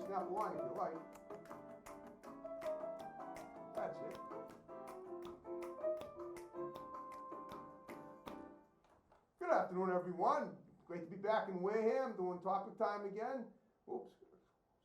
snap along if you like. That's it. Good afternoon, everyone. Great to be back in Wareham doing topic time again. Oops,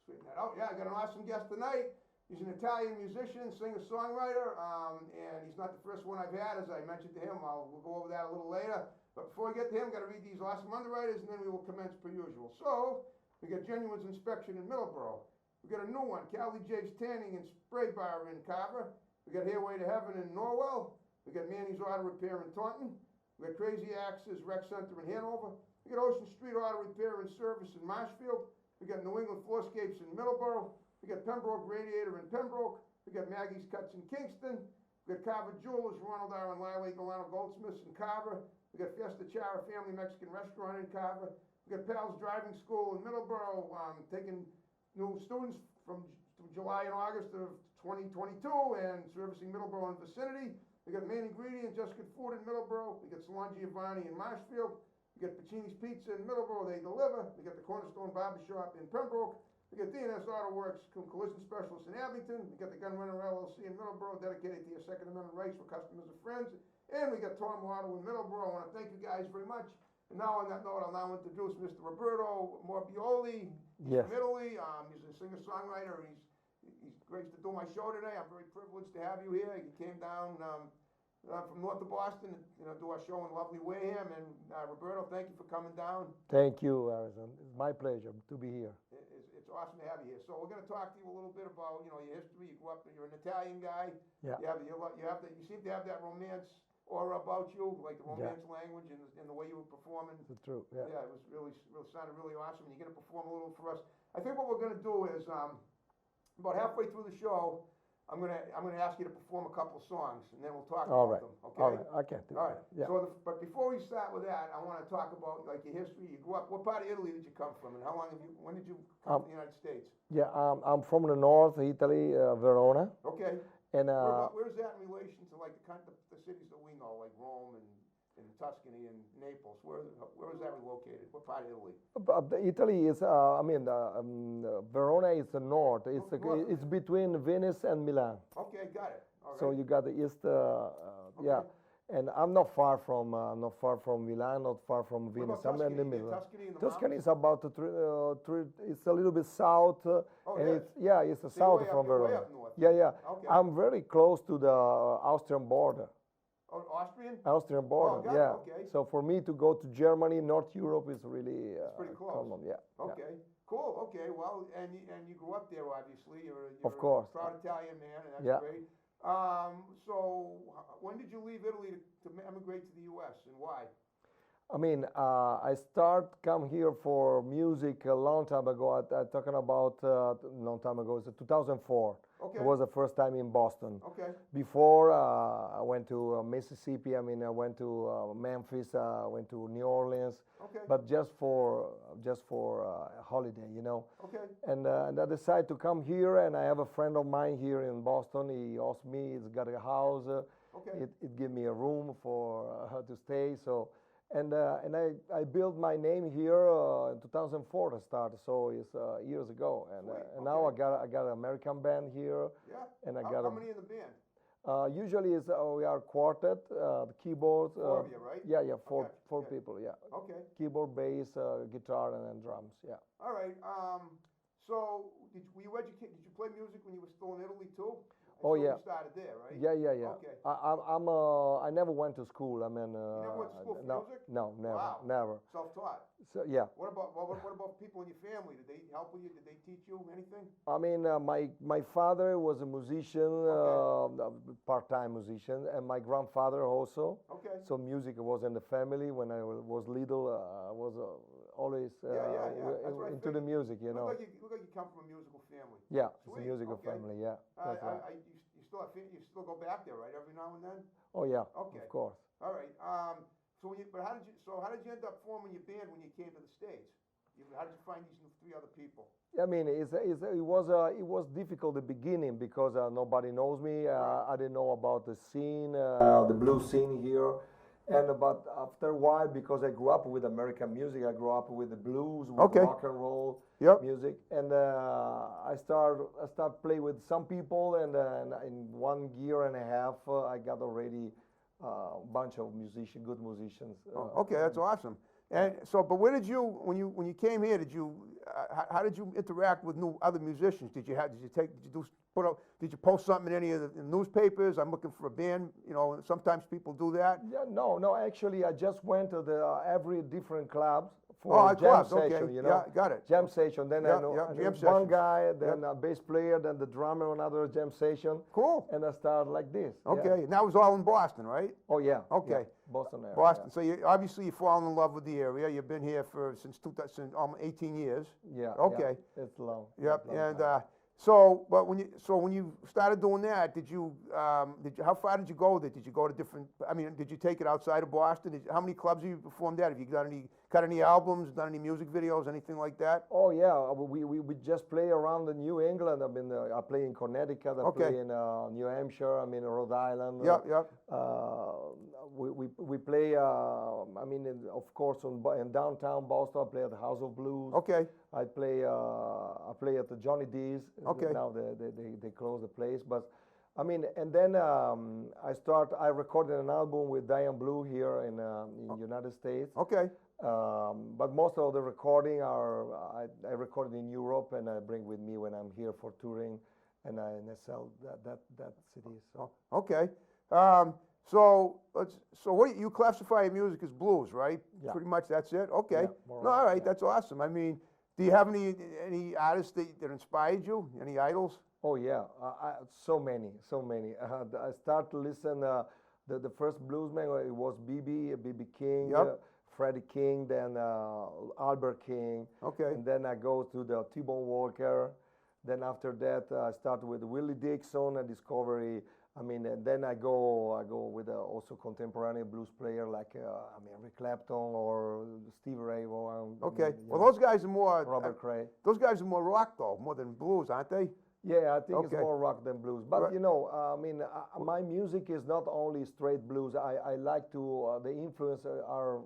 straighten that out. Yeah, I got an awesome guest tonight. He's an Italian musician, singer-songwriter, and he's not the first one I've had, as I mentioned to him. We'll go over that a little later. But before we get to him, got to read these awesome underwriters, and then we will commence per usual. So, we got Genuine's Inspection in Middleborough. We got a new one, Callie J's Tanning and Spray Bar in Carver. We got Hairway to Heaven in Norwell. We got Manny's Auto Repair in Taunton. We got Crazy Axe's Rec Center in Hanover. We got Ocean Street Auto Repair and Service in Marshfield. We got New England Floorscapes in Middleborough. We got Pembroke Radiator in Pembroke. We got Maggie's Cuts in Kingston. We got Carver Jewelers, Ronald R. and Lyle Delano Goldsmiths in Carver. We got Fiesta Chara Family Mexican Restaurant in Carver. We got Pal's Driving School in Middleborough, taking new students from July and August of 2022 and servicing Middleborough and vicinity. We got Main Ingredient, Just Good Food in Middleborough. We got Salon Giovanni in Marshfield. We got Pacini's Pizza in Middleborough, they deliver. We got the Cornerstone Barbershop in Pembroke. We got D&S Auto Works, Collision Specialists in Abington. We got the Gun Runner LLC in Middleborough, dedicated to your Second Amendment rights for customers and friends. And we got Tom Auto in Middleborough. I want to thank you guys very much. And now on that note, I'll now introduce Mr. Roberto Morbioli. Yes. From Italy. He's a singer-songwriter. He's great to do my show today. I'm very privileged to have you here. You came down from north of Boston, do our show in lovely Wareham. And Roberto, thank you for coming down. Thank you, Harrison. It's my pleasure to be here. It's awesome to have you here. So we're going to talk to you a little bit about your history. You grew up. You're an Italian guy. Yeah. You seem to have that romance aura about you, like the romance language and the way you were performing. It's true. Yeah. Yeah, it was really sounded really awesome. And you're going to perform a little for us. I think what we're going to do is about halfway through the show, I'm gonna ask you to perform a couple of songs, and then we'll talk about them. Okay. All right. I can't do All right. that. Yeah. So, but before we start with that, I want to talk about like your history. You grew up. What part of Italy did you come from, and how long have you? When did you come to the United States? Yeah. I'm from the north, Italy, Verona. Okay. And where's that in relation to like the cities that we know, like Rome and Tuscany and Naples? Where is that located? What part of Italy? Italy is, Verona is the north. It's between Venice and Milan. Okay, got it. All right. So you got the east, yeah. And I'm not far from Milan, not far from Venice. I'm in the middle. Tuscany is about it's a little bit south, and it's the south from Verona. Yeah. Okay. I'm very close to the Austrian border. Oh, Austrian? Austrian border, yeah. Okay. So for me to go to Germany, North Europe is really it's pretty close. common, yeah. Okay, yeah. cool. Okay, well, and you grew up there, obviously. You're of course. a proud Italian man, and that's great. So when did you leave Italy to emigrate to the U.S. and why? I mean, I come here for music a long time ago. I'm talking about a long time ago. It's 2004. Okay. It was the first time in Boston. Okay. Before I went to Mississippi. I went to Memphis. I went to New Orleans. Okay. But just for a holiday, Okay. And I decided to come here. And I have a friend of mine here in Boston. He asked me. He's got a house. Okay. It gave me a room for to stay. So. And I built my name here in 2004 to start, so it's years ago. And now I got an American band here. Yeah. And how many in the band? Usually we are quartet, the keyboards. Four of you, right? Yeah, four people. Yeah. Okay. Keyboard, bass, guitar, and then drums. Yeah. All right. So did you play music when you were still in Italy too? Oh yeah. You started there, right? Yeah. Okay. I never went to school. You never went to school for music? No, never, wow. never. Self-taught. So yeah. What about people in your family? Did they help with you? Did they teach you anything? I mean, my father was a musician, part-time musician, and my grandfather also. Okay. So music was in the family. When I was little, I was always into the music, Look like you come from a musical family. Yeah, Sweet. It's a musical family. Yeah. That's right. You still go back there, right? Every now and then. Oh yeah. Okay. Of course. All right. So how did you end up forming your band when you came to the States? How did you find these three other people? I mean, it was difficult at the beginning because nobody knows me. I didn't know about the scene, the blues scene here, And but after a while, because I grew up with American music, I grew up with the blues, with Okay. rock and roll Yep. music, and I start play with some people, and in 1 year and a half, I got already a bunch of good musicians. Okay, that's awesome. And so, but where did you, when you came here, did you, how did you interact with other musicians? Did you post something in any of the newspapers? I'm looking for a band. You know, sometimes people do that. Yeah, no. Actually, I just went to every different clubs for a jam clubs, session. okay. You know, Yeah, got it. Jam session. Then Yeah, I know, yeah, I jam know one sessions. guy, then a bass player, then the drummer on another jam session. Cool. And I started like this. Okay, Yeah. and that was all in Boston, right? Oh yeah. Okay. Yeah. Boston area. Boston. Yeah. So you obviously fallen in love with the area. You've been here since almost 18 years. Yeah. Okay. Yeah. It's long. Yep. It's long And time. but when you started doing that, how far did you go with it? Did you go to different? I mean, did you take it outside of Boston? How many clubs have you performed at? Have you cut any albums? Done any music videos? Anything like that? Oh yeah, we just play around in New England. I play in Connecticut. I play in New Hampshire. I'm in Rhode Island. Yep. We play. I mean, of course, in downtown Boston, I play at the House of Blues. Okay. I play at the Johnny D's. Okay. Now they closed the place, but I mean, and then I recorded an album with Diane Blue here in United States. Okay. But most of the recording I recorded in Europe, and I bring with me when I'm here for touring, and I sell that CD. So. Okay. So what you classify your music as blues, right? Yeah. Pretty much that's it. Okay. Yeah, more No, or all less, right. yeah. That's awesome. I mean, do you have any artists that inspired you? Any idols? Oh yeah, so many. I start to listen. The first bluesman it was BB King, Yep. Freddie King, then Albert King. Okay. And then I go to the T-Bone Walker. Then after that, I start with Willie Dixon and Discovery. I mean, and then I go with also contemporary blues player like Rick Clapton or Steve Ray Vaughan. Okay. Well, those guys are more Robert Cray. Those guys are more rock though, more than blues, aren't they? Yeah, I think Okay. it's more rock than blues. But Right. you know, I mean, my music is not only straight blues. I like to the influence are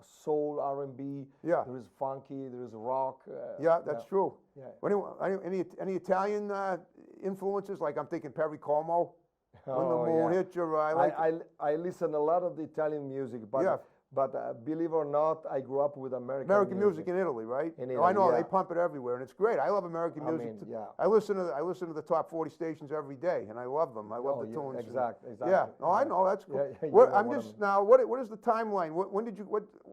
soul, R&B. Yeah. There is funky. There is rock. Yeah, that's true. Yeah. Any Italian influences? Like I'm thinking Perry Como. When the moon hits your eye. I listen a lot of the Italian music, but believe it or not, I grew up with American music in Italy, right? In I know Italy, they pump it everywhere, and it's great. I love American music. I listen to the top 40 stations every day, and I love them. I love the tunes. Exactly. Yeah. Oh, I know. That's cool. What is the timeline? When did you?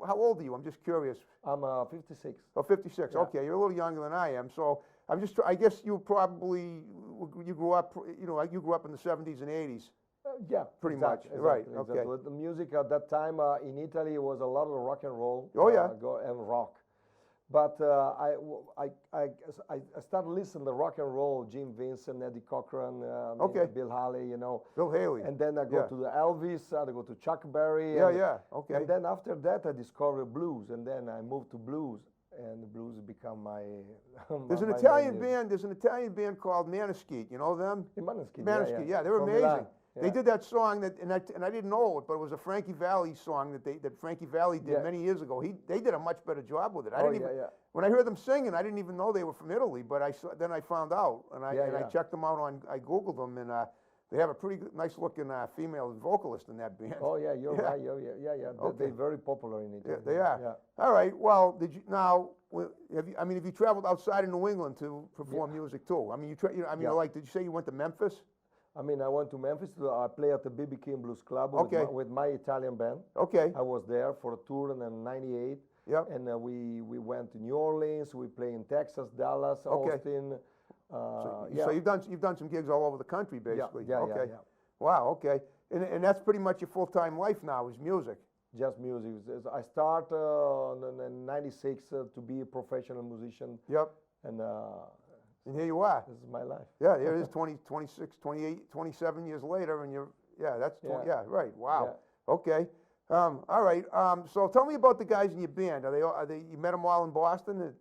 How old are you? I'm just curious. I'm 56. Oh, 56. Yeah. Okay, you're a little younger than I am. So I guess you grew up. You grew up in the 70s and 80s. Yeah, pretty much. Right. Okay. Exactly. The music at that time in Italy was a lot of rock and roll. Oh yeah. And rock. But I started listening to rock and roll, Jim Vincent, Eddie Cochran, Bill Haley, Bill Haley. And then I go to the Elvis, I go to Chuck Berry. Okay. And then after that, I discovered blues, and then I moved to blues, and the blues become my. There's an Italian band. There's an Italian band called Maneskin. You know them? Maneskin. Yeah, they're From amazing. Milan. They did that song and I didn't know it, but it was a Frankie Valli song that Frankie Valli did many years ago. They did a much better job with it. When I heard them singing, I didn't even know they were from Italy, but then I found out, and I checked them out I Googled them, and they have a pretty nice looking female vocalist in that band. Oh yeah, you're right. Yeah. Okay. They're very popular in Italy. Yeah, they are. Yeah. All right. Well, have you traveled outside of New England to perform music too? I mean, did you say you went to Memphis? I mean, I went to Memphis. I play at the BB King Blues Club with my Italian band. Okay. I was there for a tour in '98. Yep. And we went to New Orleans. We play in Texas, Dallas, Austin. So you've done some gigs all over the country, basically. Yeah. Wow. Okay. And that's pretty much your full-time life now is music. Just music. I start in '96 to be a professional musician. Yep. And here you are. This is my life. Yeah, here it is 26, 28, 27 years later, and right. Wow. Yeah. Okay. All right. So tell me about the guys in your band. Are they you met them all in Boston?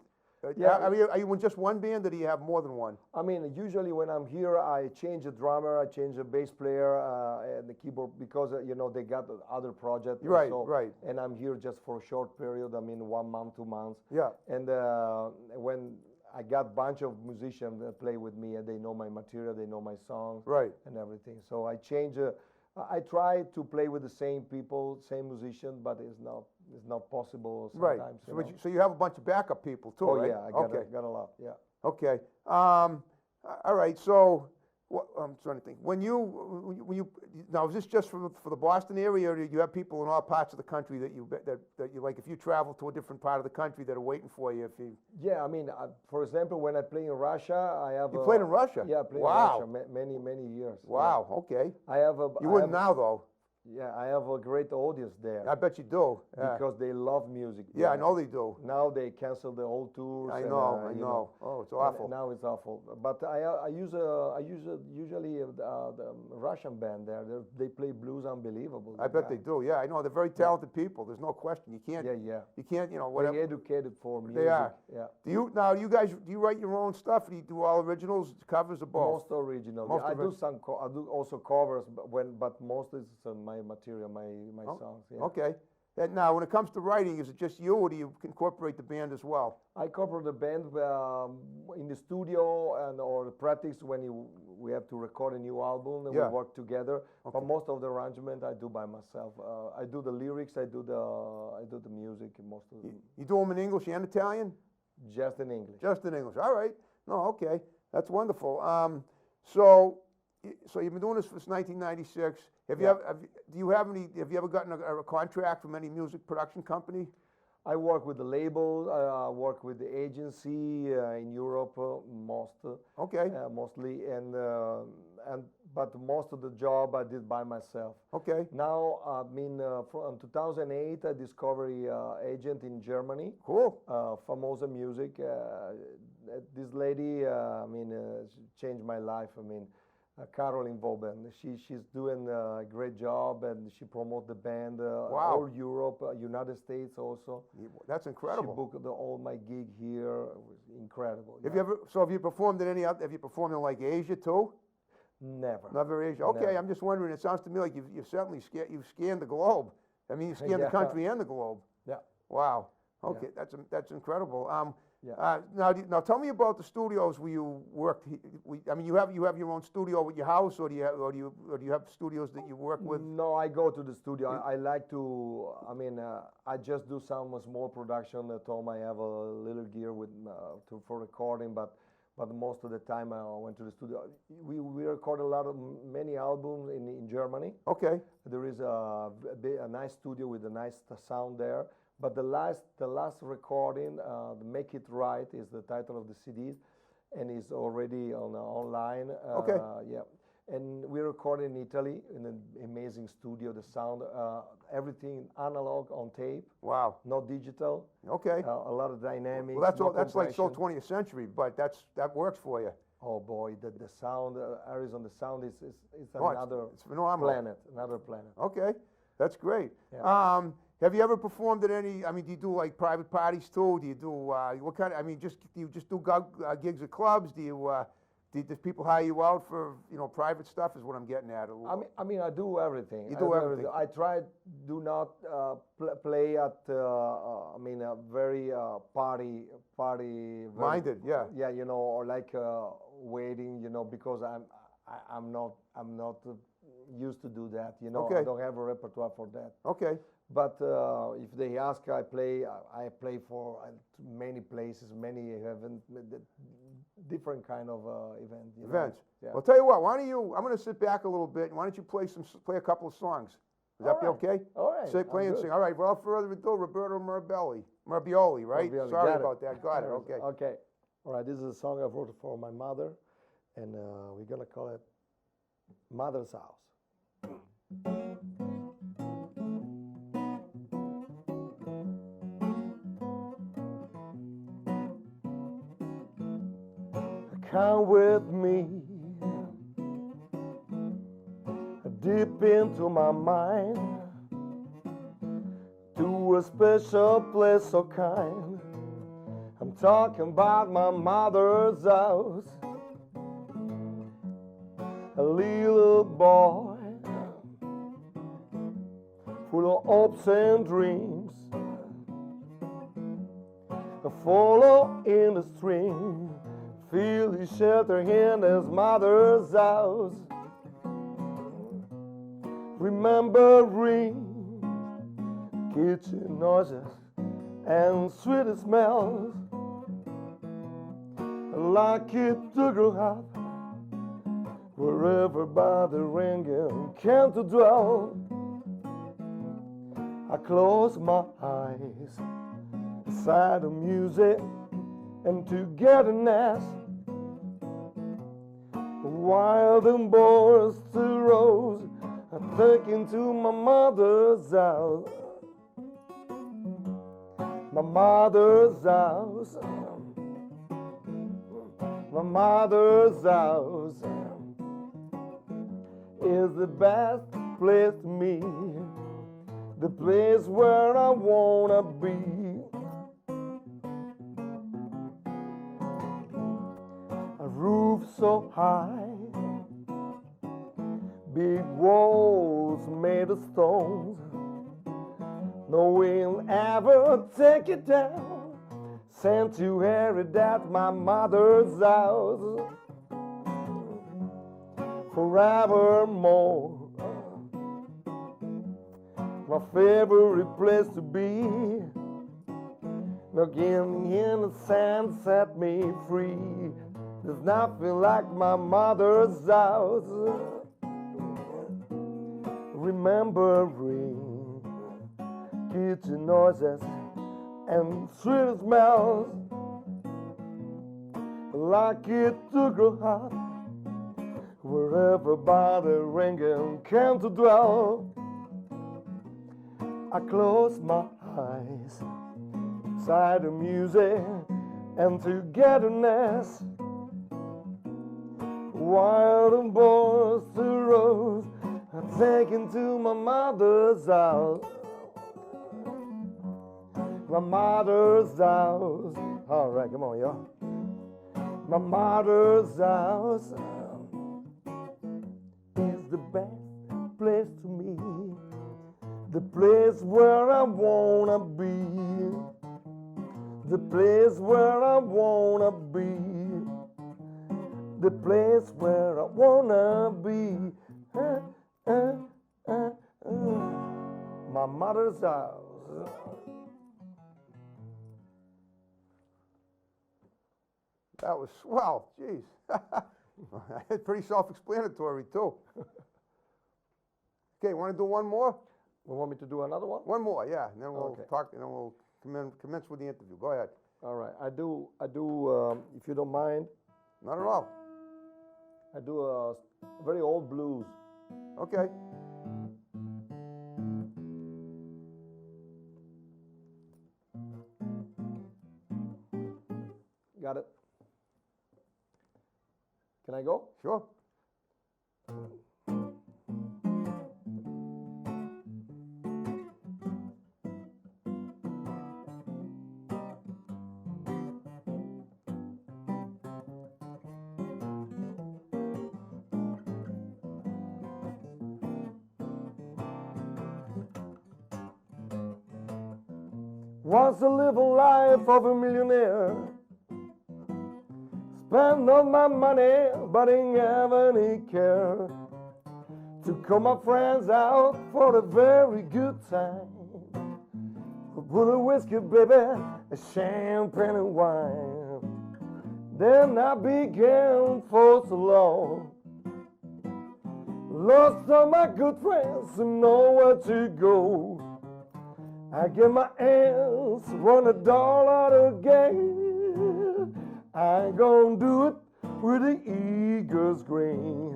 Yeah. Are you in just one band, or do you have more than one? I mean, usually when I'm here, I change the drummer, I change the bass player, and the keyboard, because they got other projects. Right, right. And I'm here just for a short period. I mean, 1 month, 2 months. Yeah. And when I got a bunch of musicians that play with me, and they know my material, they know my songs, right, and everything. So I change. I try to play with the same people, same musician, but it's not possible sometimes. Right. So you have a bunch of backup people too, right? Yeah, I got a lot. Yeah. Okay. All right. So I'm trying to think. When you now, is this just for the Boston area, or do you have people in all parts of the country that you like? If you travel to a different part of the country, that are waiting for you. Yeah, I mean, for example, when I play in Russia, I have. You played in Russia? Yeah, I played in Russia many years. Wow. Yeah. Okay. I have. You wouldn't now though. Yeah, I have a great audience there. I bet you do. Yeah. Because they love music. Yeah, I know they do. Now they cancel the whole tours. I know. Oh, it's awful. Now it's awful. But I usually the Russian band there. They play blues unbelievable. I bet they do. Yeah, I know. They're very talented people. There's no question. You can't. Yeah. You can't. Whatever. They're educated for music. They are. Yeah. Do you write your own stuff? Or do you do all originals, covers, or both? Most original. I do also covers, but most is my material, my songs. Yeah. Okay. And now, when it comes to writing, is it just you, or do you incorporate the band as well? I incorporate the band in the studio or the practice when we have to record a new album, and we work together. Okay. But most of the arrangement I do by myself. I do the lyrics, I do the music, most of them. You do them in English and Italian? Just in English. Just in English. All right. No, okay. That's wonderful. So you've been doing this since 1996. Have you ever gotten a contract from any music production company? I work with the label. I work with the agency in Europe, mostly, but most of the job I did by myself. Okay. Now, from 2008, I discovered agent in Germany. Cool. Famosa Music. This lady, she changed my life. Caroline Vauban. She's doing a great job, and she promotes the band all Europe, United States also. That's incredible. She booked all my gig here. It was incredible. Have you performed in have you performed in like Asia too? Never Asia. Okay, Never. I'm just wondering. It sounds to me like you've certainly scanned the globe. I mean, you scanned the country and the globe. Yeah. Wow. Okay, that's incredible. Yeah. Now tell me about the studios where you worked. You have your own studio at your house, or do you have studios that you work with? No, I go to the studio. I like to. I just do some small production at home. I have a little gear for recording, but most of the time I went to the studio. We record many albums in Germany. Okay. There is a nice studio with a nice sound there. But the last recording, "Make It Right" is the title of the CD, and is already online. Okay. Yeah, and we recorded in Italy in an amazing studio. The sound, everything analog on tape. Wow. Not digital. Okay. A lot of dynamics. Well, that's like so 20th century, but that works for you. Oh boy, the sound, Arizona, the sound is it's planet, another planet. Okay, that's great. Yeah. Have you ever performed at any? Do you do like private parties too? Do you do what kind of? Do you just do gigs at clubs? Does people hire you out for private stuff? Is what I'm getting at. I do everything. You do everything. I try do not play at a very party minded. Yeah. Yeah, or like waiting. Because I'm not used to do that. Okay. I don't have a repertoire for that. Okay. But if they ask, I play for many places, many different kind of events. Yeah. Well, tell you what. Why don't you? I'm going to sit back a little bit. Why don't you play a couple of songs? Would that be okay? All right. Play and sing. All right. Without further ado, Roberto Morbioli, right? Morbioli. Sorry about that. Got it. Okay. Okay. All right. This is a song I wrote for my mother, and we're gonna call it "Mother's House." Come with me deep into my mind to a special place so kind. I'm talking about my mother's house. A little boy full of hopes and dreams, follow in the stream, feel the shelter in his mother's house. Remembering kitchen noises and sweet smells, like it to grow up wherever by the ringing came to dwell. I close my eyes beside the music and togetherness, while the boys still rose, thinking to my mother's house. My mother's house, my mother's house is the best place to me, the place where I wanna be. A roof so high, big walls made of stones, no wind ever take it down. Sanctuary, that's my mother's house, forevermore. My favorite place to be, again in the sand set me free. There's nothing like my mother's house. Remembering kitchen noises and sweet smells, like it to grow up wherever by the ringing came to dwell. I close my eyes beside the music and togetherness, while the boys still rose, taken to my mother's house. My mother's house. All right, come on, y'all. My mother's house is the best place to me, the place where I wanna be, the place where I wanna be, the place where I wanna be. My mother's house. That was swell, jeez. It's pretty self-explanatory too. Okay, want to do one more? You want me to do another one? One more, yeah, and then we'll Okay. talk, and then we'll commence with the interview. Go ahead. All right, I do, if you don't mind, Not at all. I do a very old blues. Okay. Got it? Can I go? Sure. Once I live a life of a millionaire, spend all my money but ain't have any care, to call my friends out for a very good time. Put a whiskey, baby, a champagne and wine. Then I began for so long, lost all my good friends and nowhere to go. I get my hands on $1 again. I gon' do it with the eagle's grain.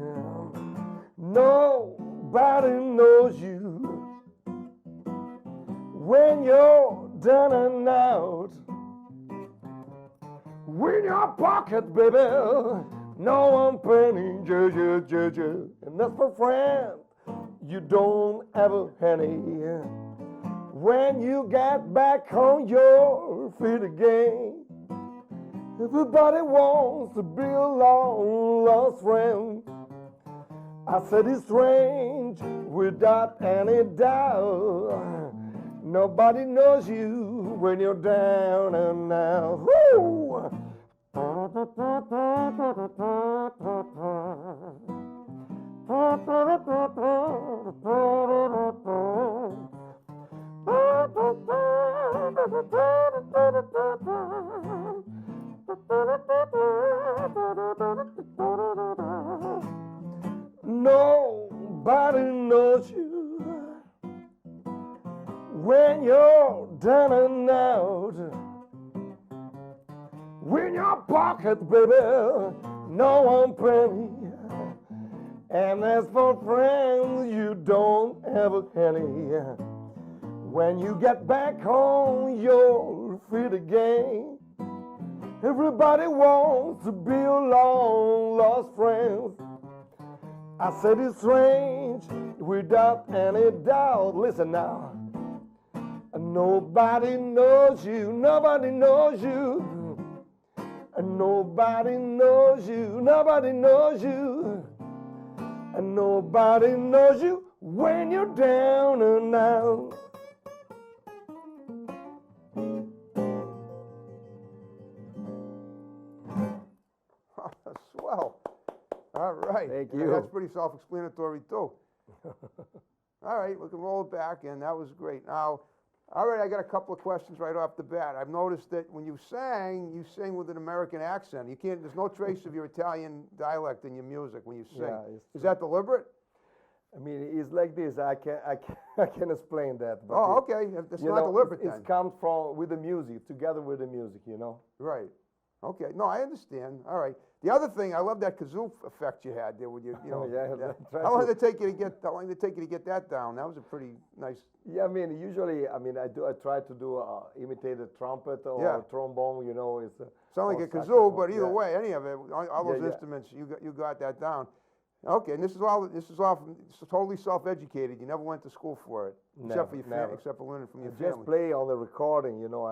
Nobody knows you when you're down and out. In your pocket, baby, no one penny, and that's for friend, you don't have a penny. When you get back on your feet again, Everybody wants to be a long lost friend. I said it's strange without any doubt. Nobody knows you when you're down and out. Woo! Nobody knows you when you're down and out. When your pocket, baby, no one penny. And as for friends, you don't have a penny. When you get back on your feet again, everybody wants to be a long lost friend. I said it's strange without any doubt. Listen now. Nobody knows you, nobody knows you. Nobody knows you, nobody knows you. And nobody knows you when you're down and out. Swell. All right. Thank you. That's pretty self-explanatory too. All right, we can roll it back, and that was great. Now, all right, I got a couple of questions right off the bat. I've noticed that when you sang with an American accent. You can't. There's no trace of your Italian dialect in your music when you sing. Yeah, is that deliberate? I mean, it's like this. I can explain that. But Oh, okay. It's not deliberate then. It comes from with the music, together with the music, you know. Right. Okay. No, I understand. All right. The other thing, I love that kazoo effect you had there with your, you know. How long did it take you to get that down? That was a pretty nice. Yeah, I mean, usually, I try to do imitate a trumpet or trombone, you know. It's sound like a kazoo, but either way, any of it, all those instruments, you got that down. Okay, and this is all totally self-educated. You never went to school for it, except for learning from your family. Just play on the recording, you know.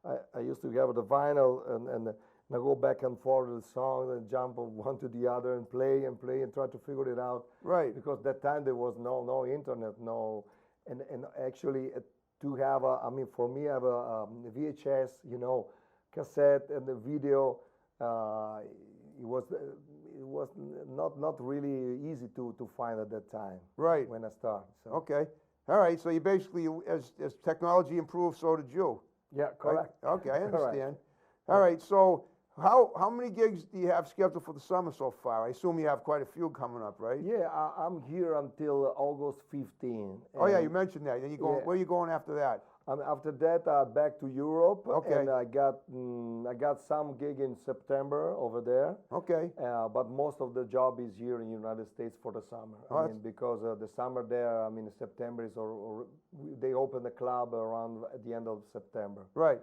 I used to have the vinyl and I go back and forth with the song and jump from one to the other and play and try to figure it out. Right. Because that time there was no internet, and actually to have for me, I have a VHS, you know, cassette and the video. It was not really easy to find at that time. Right. When I started. So. Okay. All right. So you basically, as technology improved, so did you. Yeah. Correct. Right? Okay, I understand. All right. So how many gigs do you have scheduled for the summer so far? I assume you have quite a few coming up, right? Yeah. I'm here until August 15. Oh yeah, you mentioned that. Then you go. Where are you going after that? After that, back to Europe. Okay. And I got some gig in September over there. Okay. But most of the job is here in the United States for the summer. Oh, because the summer there, September is, or they open the club around at the end of September. Right.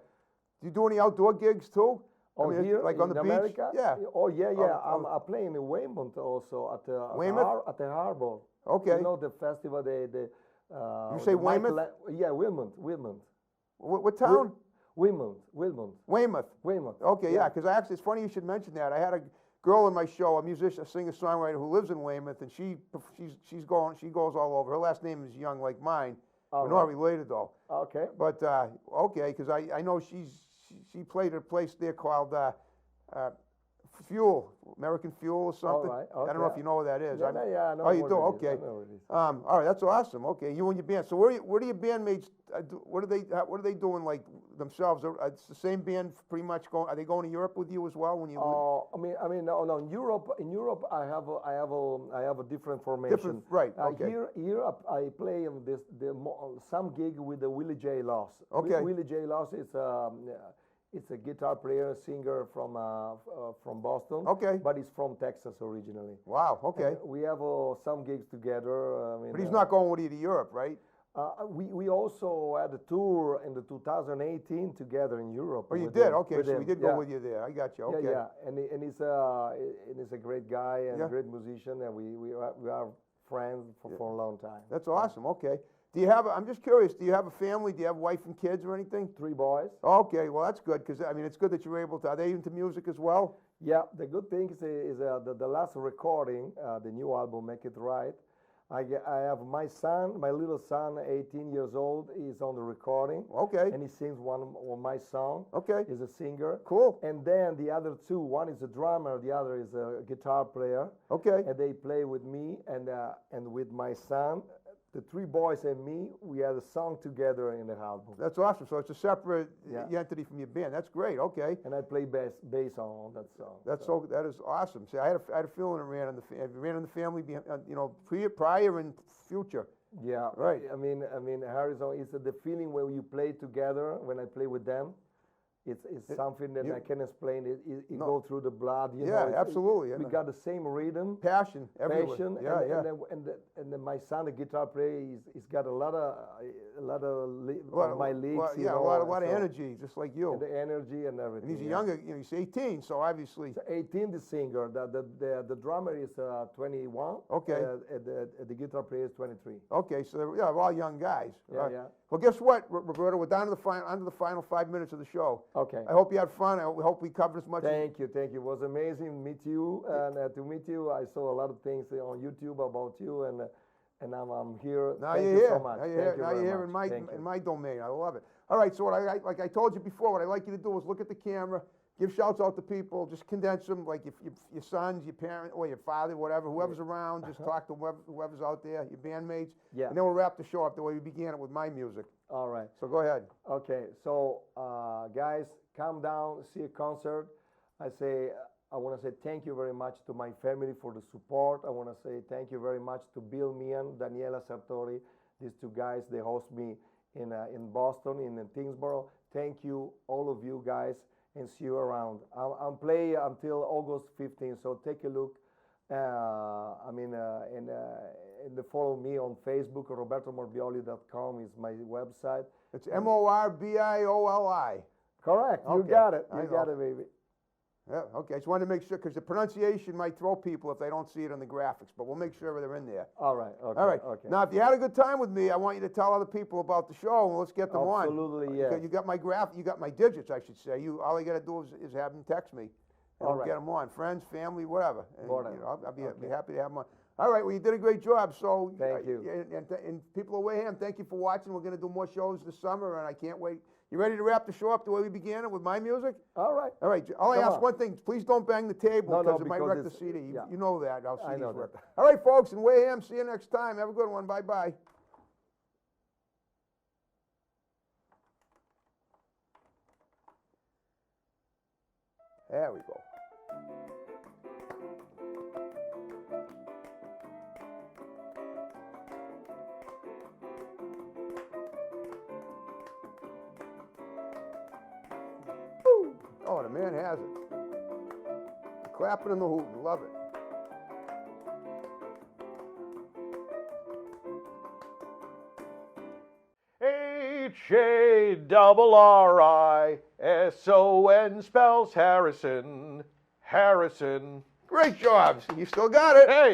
Do you do any outdoor gigs too? Oh, here, like on the beach? America? Yeah. Oh, yeah. I play in Weymouth also at the harbor. Okay. You know the festival, you say Weymouth? Yeah, Weymouth. What town? Weymouth. Weymouth. Okay, Yeah. because actually, it's funny you should mention that. I had a girl in my show, a musician, a singer-songwriter who lives in Weymouth, and she goes all over. Her last name is Young, like mine. We're not related though. Okay. But okay, because I know she played at a place there called Fuel, American Fuel or something. All right. I don't know if you know what that is. Yeah, I know. Oh, you do? Okay. I know what it is. All right, that's awesome. Okay, you and your band. So where do your bandmates? What are they doing like themselves? It's the same band pretty much going. Are they going to Europe with you as well when you? No. In Europe, I have a different formation. Right. Okay. Here I play some gig with the Willie J. Loss. Okay. Willie J. Loss is it's a guitar player, singer from Boston. Okay. But he's from Texas originally. Wow. Okay. And we have some gigs together. But he's not going with you to Europe, right? We also had a tour in the 2018 together in Europe. Oh, you did? Okay, so we did go with you there. I got you. Okay. Yeah. And he's a great guy and a great musician, and we are friends for a long time. That's awesome. Okay. Do you have? I'm just curious. Do you have a family? Do you have wife and kids or anything? 3 boys. Okay, well that's good because I mean it's good that you're able to. Are they into music as well? Yeah, the good thing is the last recording, the new album, Make It Right. I have my son, my little son, 18 years old. He's on the recording. Okay. And he sings one of my song. Okay. He's a singer. Cool. And then the other 2, one is a drummer, the other is a guitar player. Okay. And they play with me and with my son. The 3 boys and me, we had a song together in the album. That's awesome. So it's a separate entity from your band. That's great. Okay. And I play bass on that song. That is awesome. See, I had a feeling it ran in the family, you know, prior and future. Yeah. Right. I mean, Harrison, it's the feeling when you play together. When I play with them, it's something that I can explain. It goes through the blood. You know, absolutely. We got the same rhythm, passion, everywhere. passion. And then my son, the guitar player, he's got a lot of my leads. A lot of energy, just like you. And the energy and everything. And he's a younger, you know, he's 18, so obviously. So 18, the singer. The drummer is 21. Okay. The guitar player is 23. Okay, so they're all young guys. Yeah, yeah. Well, guess what, Roberto? We're down to the final 5 minutes of the show. Okay. I hope you had fun. I hope we covered as much. Thank you. It was amazing to meet you, and to meet you, I saw a lot of things on YouTube about you, and I'm here. Now Thank you're you here. so much. Now you're here in my domain. I love it. All right. So like I told you before, what I like you to do is look at the camera, give shouts out to people, just condense them, like if your sons, your parent, or your father, whatever, whoever's around, just talk to whoever's out there, your bandmates. Yeah. And then we'll wrap the show up the way we began it with my music. All right. So go ahead. Okay. So guys, come down, see a concert. I want to say thank you very much to my family for the support. I want to say thank you very much to Bill Meehan, Daniela Sartori. These 2 guys, they host me in Boston, in Tingsboro. Thank you, all of you guys, and see you around. I'm playing until August 15th, so take a look. And follow me on Facebook. RobertoMorbioli.com is my website. It's Morbioli. Correct. Okay. You got it. You got it, baby. Yeah, okay. Just wanted to make sure, because the pronunciation might throw people if they don't see it on the graphics, but we'll make sure they're in there. All right. Okay. All right. Okay. Now, if you had a good time with me, I want you to tell other people about the show, and let's get them on. Absolutely, yeah. You got my you got my digits, I should say. All you got to do is have them text me, and All we'll right. get them on. Friends, family, whatever. And, Whatever. You know, I'll be happy to have them on. All right. Well, you did a great job. So thank you. And people away here, thank you for watching. We're going to do more shows this summer, and I can't wait. You ready to wrap the show up the way we began it with my music? All right. All right. I'll ask one thing. Please don't bang the table because it might wreck the CD. Yeah. You know that. I know that. All right, folks. In Wayham, see you next time. Have a good one. Bye-bye. There we go. Oh, the man has it. The clapping and the hooting. Love it. HARRISON spells Harrison. Harrison. Great job. You still got it. Hey.